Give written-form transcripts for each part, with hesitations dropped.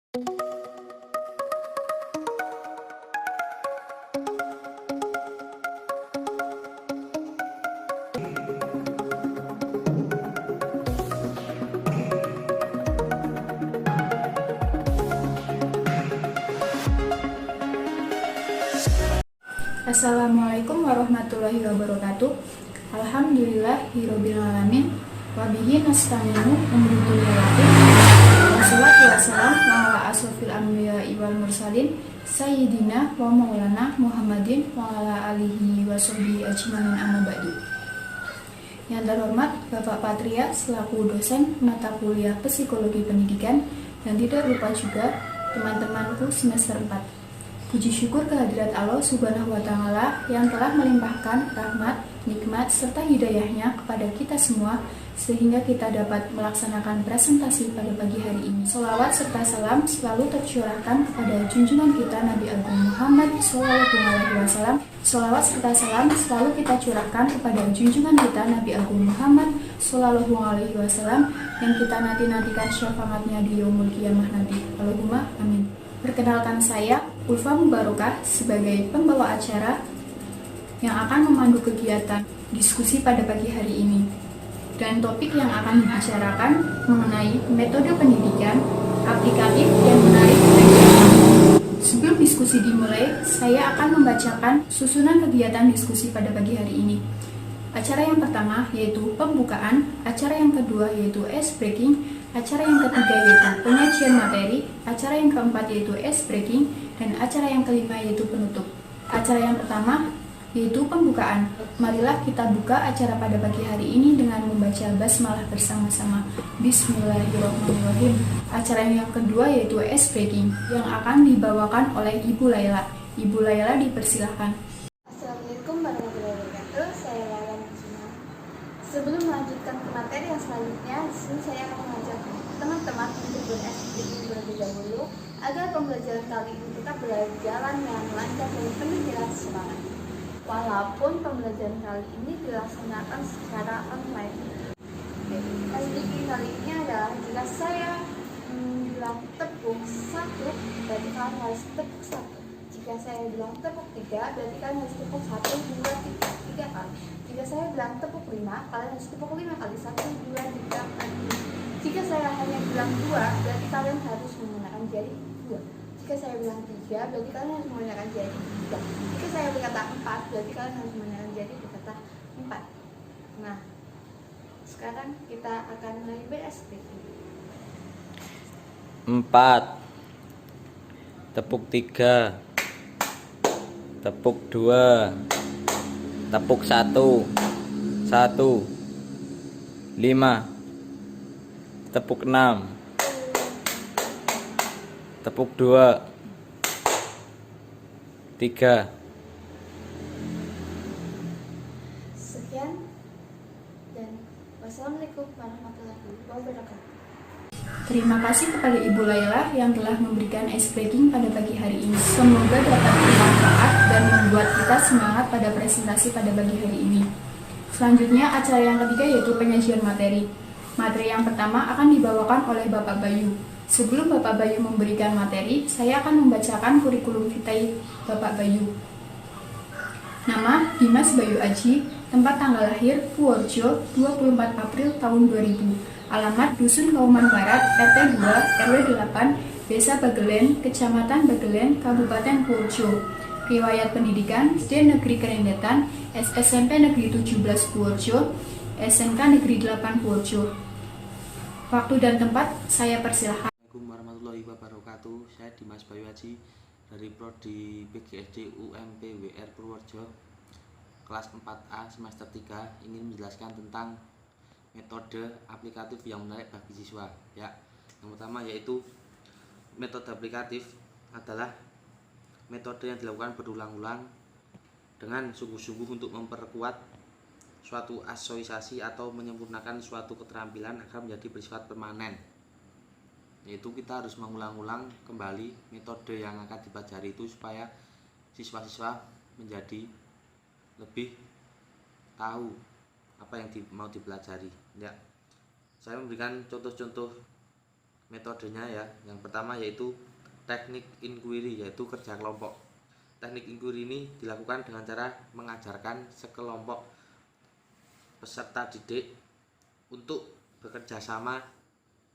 Assalamualaikum warahmatullahi wabarakatuh. Alhamdulillahirabbil alamin. Wabihi nasta'inu wassalatu wassalamu ala asrofil anbiya'i wal mursalin sayyidina wa maulana Muhammadin wa ala alihi wa sahbihi ajmain amma ba'du. Yang terhormat Bapak Patria selaku dosen mata kuliah Psikologi Pendidikan, dan tidak lupa juga teman-temanku semester 4. Puji syukur kehadirat Allah Subhanahu wa Ta'ala yang telah melimpahkan rahmat, nikmat, serta hidayahnya kepada kita semua, sehingga kita dapat melaksanakan presentasi pada pagi hari ini. Sholawat serta salam selalu tercurahkan kepada junjungan kita Nabi Agung Muhammad SAW. Sholawat serta salam selalu kita curahkan kepada junjungan kita Nabi Agung Muhammad SAW, yang kita nanti-nantikan syafaatnya di yaumul qiyamah nanti. Allahumma amin. Perkenalkan, saya Ulfa Mubarokah sebagai pembawa acara yang akan memandu kegiatan diskusi pada pagi hari ini. Dan topik yang akan dibicarakan mengenai metode pendidikan aplikatif yang menarik bagi anak. Sebelum diskusi dimulai, saya akan membacakan susunan kegiatan diskusi pada pagi hari ini. Acara yang pertama yaitu pembukaan, acara yang kedua yaitu ice breaking, acara yang ketiga yaitu penyajian materi, acara yang keempat yaitu ice breaking, dan acara yang kelima yaitu penutup. Acara yang pertama yaitu pembukaan. Marilah kita buka acara pada pagi hari ini dengan membaca basmalah bersama-sama. Bismillahirrahmanirrahim. Acara yang kedua yaitu ice breaking yang akan dibawakan oleh Ibu Laila. Ibu Laila dipersilahkan. Assalamualaikum warahmatullahi wabarakatuh. Saya Laila Najma. Sebelum melanjutkan ke materi yang selanjutnya, di sini saya akan mengajak teman-teman untuk ber-ice breaking terlebih dahulu agar pembelajaran kali ini tetap berjalan dengan lancar dan penuh dengan semangat. Walaupun pembelajaran kali ini dilaksanakan secara online. Ice breaking kali ini adalah jika saya bilang tepuk 1, berarti kalian harus tepuk 1. Jika saya bilang tepuk 3, berarti kalian harus tepuk 1, 2, 3 kali. Jika saya bilang tepuk 5, kalian harus tepuk 5 kali. 1, 2, 3, 4. Jika saya hanya bilang 2, berarti kalian harus menggunakan jari 2. Jika saya bilang 3, berarti kalian harus menggunakan jari 3. Jika saya berkata 4, berarti kalian harus menggunakan jari berkata 4. Nah, sekarang kita akan mulai ber-ice breaking. 4, tepuk 3, tepuk 2, tepuk 1, 1, 5, tepuk 6, tepuk 2, 3. Sekian dan wassalamualaikum warahmatullahi wabarakatuh. Terima kasih kepada Ibu Laila yang telah memberikan ice breaking pada pagi hari ini. Semoga dapat bermanfaat dan membuat kita semangat pada presentasi pada pagi hari ini. Selanjutnya, acara yang ketiga yaitu penyajian materi. Materi yang pertama akan dibawakan oleh Bapak Bayu. Sebelum Bapak Bayu memberikan materi, saya akan membacakan kurikulum vitae Bapak Bayu. Nama: Dimas Bayu Aji. Tempat tanggal lahir: Purworejo, 24 April tahun 2000. Alamat: Dusun Kauman Barat, RT 2, RW 8, Desa Bagelen, Kecamatan Bagelen, Kabupaten Purworejo. Riwayat pendidikan: SD Negeri Kerendetan, SMP Negeri 17 Purworejo, SMK Negeri 8 Purworejo. Waktu dan tempat saya persilahkan. Assalamualaikum warahmatullahi wabarakatuh. Saya Dimas Bayu Aji dari Prodi PGSD UMP WR Purworejo, kelas 4A semester 3, ingin menjelaskan tentang metode aplikatif yang menarik bagi siswa. Ya, yang pertama yaitu metode aplikatif adalah metode yang dilakukan berulang-ulang dengan sungguh-sungguh untuk memperkuat suatu asosiasi atau menyempurnakan suatu keterampilan agar menjadi bersifat permanen. Yaitu kita harus mengulang-ulang kembali metode yang akan dipelajari itu supaya siswa-siswa menjadi lebih tahu apa yang mau dipelajari. Ya, saya memberikan contoh-contoh metodenya ya. Yang pertama yaitu teknik inquiry, yaitu kerja kelompok. Teknik inquiry ini dilakukan dengan cara mengajarkan sekelompok peserta didik untuk bekerja sama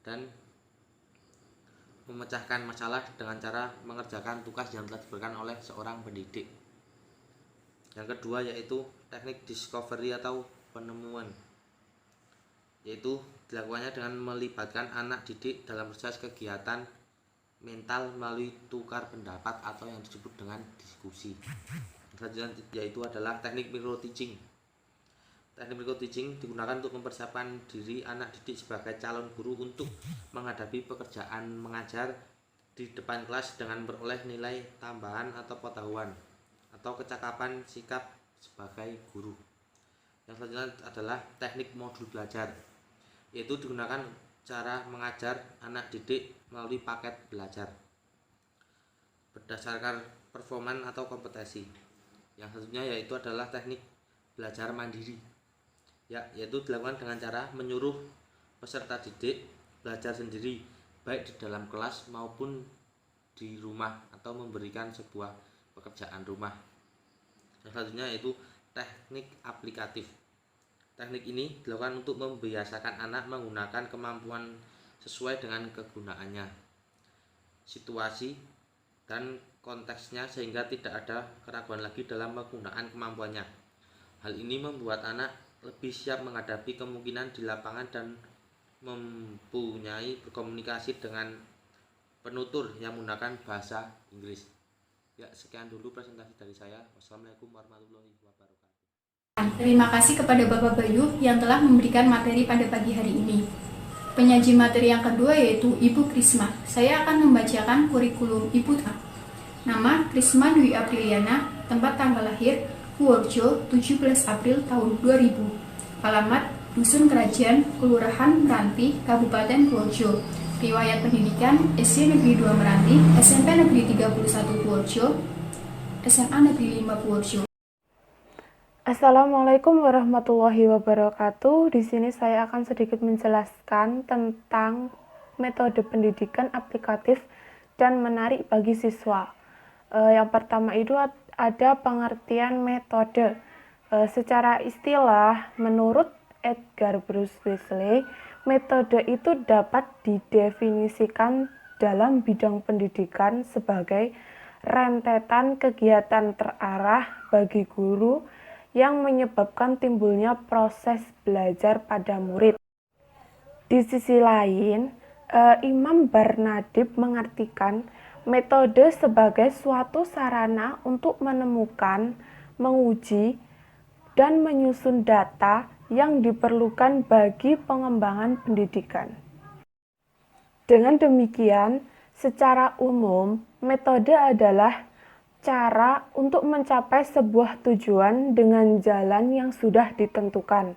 dan memecahkan masalah dengan cara mengerjakan tugas yang telah diberikan oleh seorang pendidik. Yang kedua yaitu teknik discovery atau penemuan, yaitu dilakukannya dengan melibatkan anak didik dalam proses kegiatan mental melalui tukar pendapat atau yang disebut dengan diskusi. Selanjutnya yaitu adalah teknik micro teaching. Teknik micro teaching digunakan untuk mempersiapkan diri anak didik sebagai calon guru untuk menghadapi pekerjaan mengajar di depan kelas dengan beroleh nilai tambahan atau pengetahuan atau kecakapan sikap sebagai guru. Yang selanjutnya adalah teknik modul belajar, yaitu digunakan cara mengajar anak didik melalui paket belajar berdasarkan performan atau kompetensi. Yang selanjutnya yaitu adalah teknik belajar mandiri, yaitu dilakukan dengan cara menyuruh peserta didik belajar sendiri baik di dalam kelas maupun di rumah atau memberikan sebuah pekerjaan rumah. Yang selanjutnya yaitu teknik aplikatif. Teknik ini dilakukan untuk membiasakan anak menggunakan kemampuan sesuai dengan kegunaannya, situasi, dan konteksnya sehingga tidak ada keraguan lagi dalam penggunaan kemampuannya. Hal ini membuat anak lebih siap menghadapi kemungkinan di lapangan dan mempunyai berkomunikasi dengan penutur yang menggunakan bahasa Inggris. Ya, sekian dulu presentasi dari saya. Wassalamualaikum warahmatullahi wabarakatuh. Terima kasih kepada Bapak Bayu yang telah memberikan materi pada pagi hari ini. Penyaji materi yang kedua yaitu Ibu Krisma. Saya akan membacakan kurikulum Ibu. Nama Krisma Dwi Apriliana, tempat tanggal lahir Purworejo 17 April tahun 2000. Alamat Dusun Kerajaan, Kelurahan Meranti, Kabupaten Purworejo. Riwayat pendidikan SD Negeri 2 Meranti, SMP Negeri 31 Purworejo, SMA Negeri 5 Purworejo. Assalamualaikum warahmatullahi wabarakatuh. Di sini saya akan sedikit menjelaskan tentang metode pendidikan aplikatif dan menarik bagi siswa. Yang pertama itu ada pengertian metode. Secara istilah, menurut Edgar Bruce Wesley, metode itu dapat didefinisikan dalam bidang pendidikan sebagai rentetan kegiatan terarah bagi guru yang menyebabkan timbulnya proses belajar pada murid. Di sisi lain, Imam Barnadib mengartikan metode sebagai suatu sarana untuk menemukan, menguji, dan menyusun data yang diperlukan bagi pengembangan pendidikan. Dengan demikian, secara umum, metode adalah cara untuk mencapai sebuah tujuan dengan jalan yang sudah ditentukan.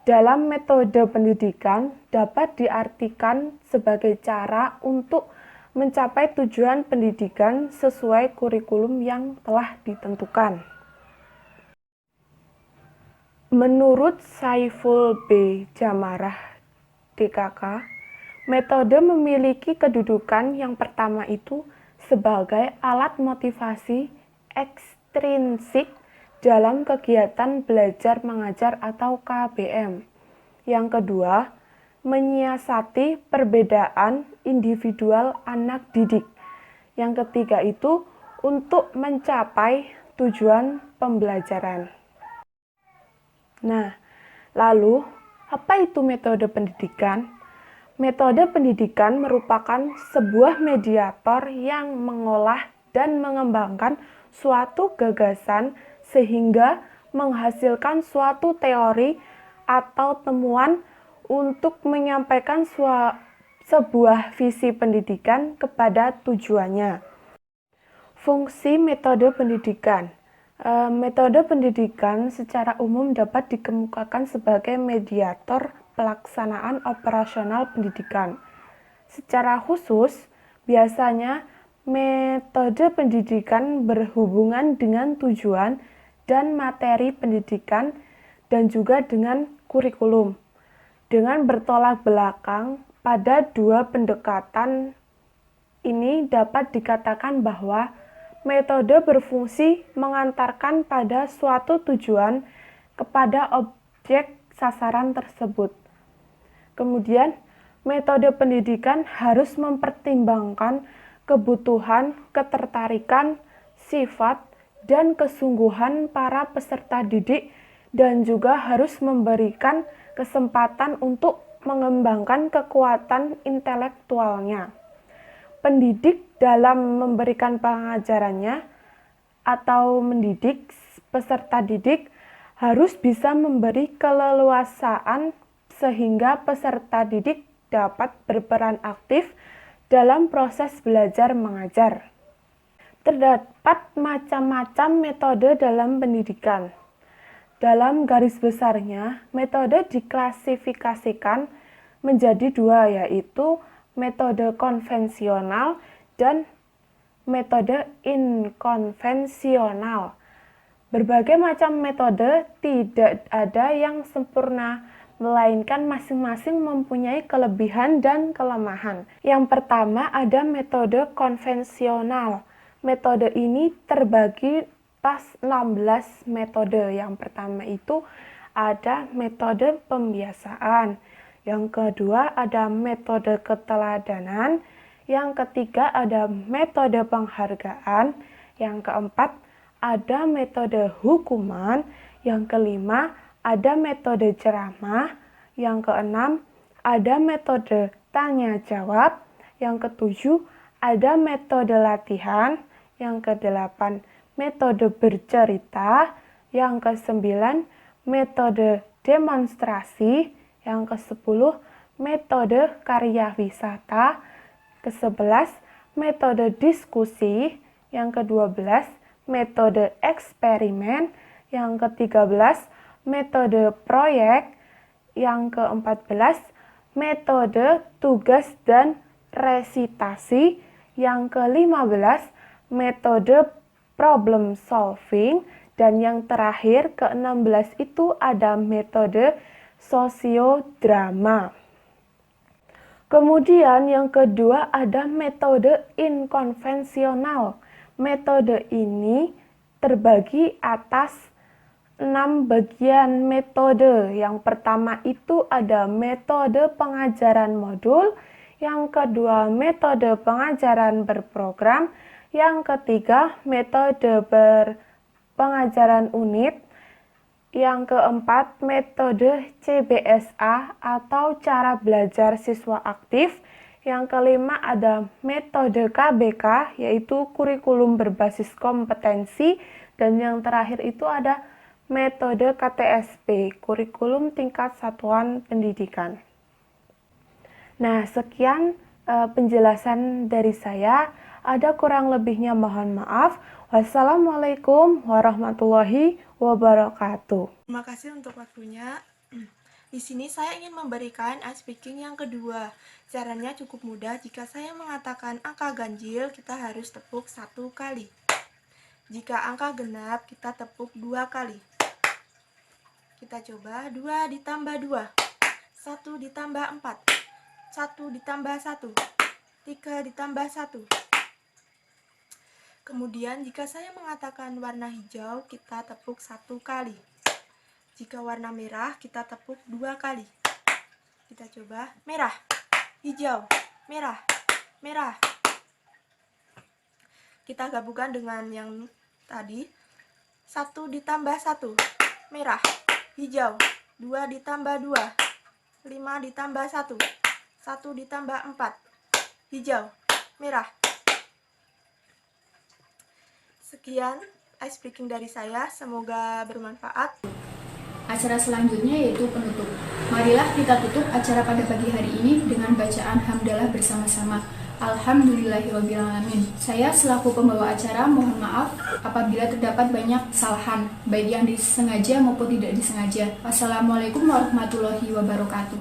Dalam metode pendidikan dapat diartikan sebagai cara untuk mencapai tujuan pendidikan sesuai kurikulum yang telah ditentukan. Menurut Saiful B. Jamarah, DKK, metode memiliki kedudukan yang pertama itu sebagai alat motivasi ekstrinsik dalam kegiatan belajar mengajar atau KBM. Yang kedua, menyiasati perbedaan individual anak didik. Yang ketiga itu untuk mencapai tujuan pembelajaran. Nah, lalu apa itu metode pendidikan? Metode pendidikan merupakan sebuah mediator yang mengolah dan mengembangkan suatu gagasan sehingga menghasilkan suatu teori atau temuan untuk menyampaikan sebuah visi pendidikan kepada tujuannya. Fungsi metode pendidikan. Metode pendidikan secara umum dapat dikemukakan sebagai mediator pelaksanaan operasional pendidikan. Secara khusus, biasanya metode pendidikan berhubungan dengan tujuan dan materi pendidikan dan juga dengan kurikulum. Dengan bertolak belakang pada dua pendekatan ini dapat dikatakan bahwa metode berfungsi mengantarkan pada suatu tujuan kepada objek sasaran tersebut. Kemudian, metode pendidikan harus mempertimbangkan kebutuhan, ketertarikan, sifat, dan kesungguhan para peserta didik dan juga harus memberikan kesempatan untuk mengembangkan kekuatan intelektualnya. Pendidik dalam memberikan pengajarannya atau mendidik peserta didik harus bisa memberi keleluasaan sehingga peserta didik dapat berperan aktif dalam proses belajar mengajar. Terdapat macam-macam metode dalam pendidikan. Dalam garis besarnya, metode diklasifikasikan menjadi dua, yaitu metode konvensional dan metode inkonvensional. Berbagai macam metode tidak ada yang sempurna, melainkan masing-masing mempunyai kelebihan dan kelemahan. Yang pertama ada metode konvensional. Metode ini terbagi atas 16 metode. Yang pertama itu ada metode pembiasaan. Yang kedua ada metode keteladanan. Yang ketiga ada metode penghargaan. Yang keempat ada metode hukuman. Yang kelima ada metode ceramah. Yang keenam ada metode tanya jawab. Yang ketujuh ada metode latihan. Yang kedelapan metode bercerita. Yang kesembilan metode demonstrasi. Yang ke-10 metode karya wisata. Ke-11 metode diskusi. Yang ke-12 metode eksperimen. Yang ke-13 metode proyek. Yang ke-14 metode tugas dan resitasi. Yang ke-15 metode problem solving. Dan yang terakhir ke-16 itu ada metode sosiodrama. Kemudian yang kedua ada metode inkonvensional. Metode ini terbagi atas 6 bagian metode. Yang pertama itu ada metode pengajaran modul, yang kedua metode pengajaran berprogram, yang ketiga metode pengajaran unit, yang keempat metode CBSA atau cara belajar siswa aktif, yang kelima ada metode KBK yaitu kurikulum berbasis kompetensi, dan yang terakhir itu ada metode KTSP, kurikulum tingkat satuan pendidikan. Nah, sekian penjelasan dari saya. Ada kurang lebihnya mohon maaf. Wassalamualaikum warahmatullahi wabarakatuh. Terima kasih untuk waktunya. Di sini saya ingin memberikan ice breaking yang kedua. Caranya cukup mudah. Jika saya mengatakan angka ganjil, kita harus tepuk 1 kali. Jika angka genap, kita tepuk 2 kali. Kita coba 2 ditambah 2, 1 ditambah 4, 1 ditambah 1, 3 ditambah 1. Kemudian jika saya mengatakan warna hijau, kita tepuk 1 kali. Jika warna merah, kita tepuk 2 kali. Kita coba merah, hijau, merah, merah. Kita gabungkan dengan yang tadi. 1 ditambah 1, merah, hijau, 2 ditambah 2, 5 ditambah 1, 1 ditambah 4, hijau, merah. Sekian ice breaking dari saya, semoga bermanfaat. Acara selanjutnya yaitu penutup. Marilah kita tutup acara pada pagi hari ini dengan bacaan hamdalah bersama-sama. Alhamdulillahirrabbilalamin. Saya selaku pembawa acara mohon maaf apabila terdapat banyak kesalahan, baik yang disengaja maupun tidak disengaja. Wassalamualaikum warahmatullahi wabarakatuh.